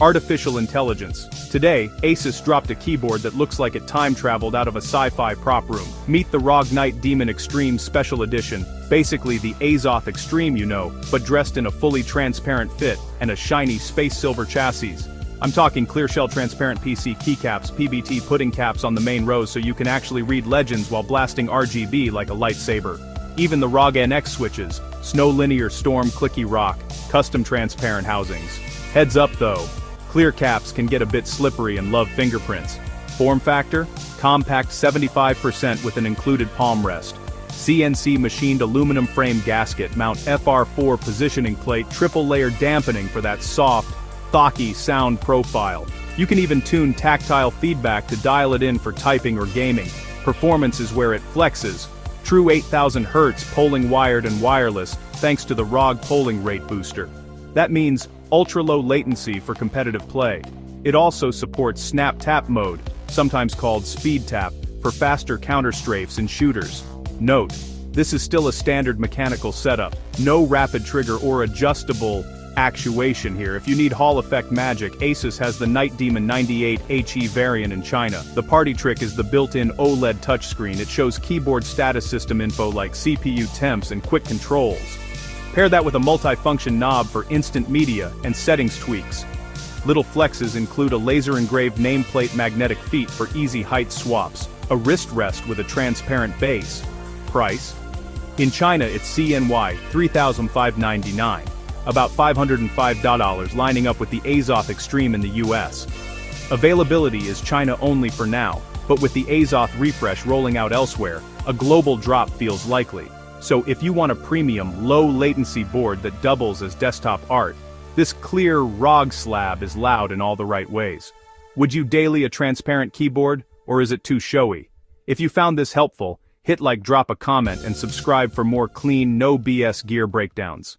Artificial intelligence. Today, Asus dropped a keyboard that looks like it time-traveled out of a sci-fi prop room. Meet the ROG Knight Demon Extreme Special Edition, basically the Asus Extreme you know, but dressed in a fully transparent fit and a shiny space silver chassis. I'm talking clear shell transparent PC keycaps, PBT pudding caps on the main rows so you can actually read legends while blasting RGB like a lightsaber. Even the ROG NX switches, Snow Linear Storm Clicky Rock, custom transparent housings. Heads up though, clear caps can get a bit slippery and love fingerprints. Form factor? Compact 75% with an included palm rest. CNC machined aluminum frame gasket mount FR4 positioning plate triple layer dampening for that soft, thocky sound profile. You can even tune tactile feedback to dial it in for typing or gaming. Performance is where it flexes. True 8000 Hz polling wired and wireless thanks to the ROG polling rate booster. That means ultra-low latency for competitive play. It also supports snap tap mode, sometimes called speed tap, for faster counter-strafes in shooters. Note, this is still a standard mechanical setup, no rapid trigger or adjustable actuation here. If you need Hall effect magic, Asus has the Knight Demon 98 HE variant in China. The party trick is the built-in OLED touchscreen. It shows keyboard status system info like CPU temps and quick controls. Pair that with a multi-function knob for instant media and settings tweaks. Little flexes include a laser-engraved nameplate magnetic feet for easy height swaps, a wrist rest with a transparent base. Price? In China it's CNY 3,599, about $505 lining up with the Asus Extreme in the US. Availability is China only for now, but with the Asus refresh rolling out elsewhere, a global drop feels likely. So if you want a premium, low-latency board that doubles as desktop art, this clear ROG slab is loud in all the right ways. Would you daily a transparent keyboard, or is it too showy? If you found this helpful, hit like, drop a comment and subscribe for more clean, no BS gear breakdowns.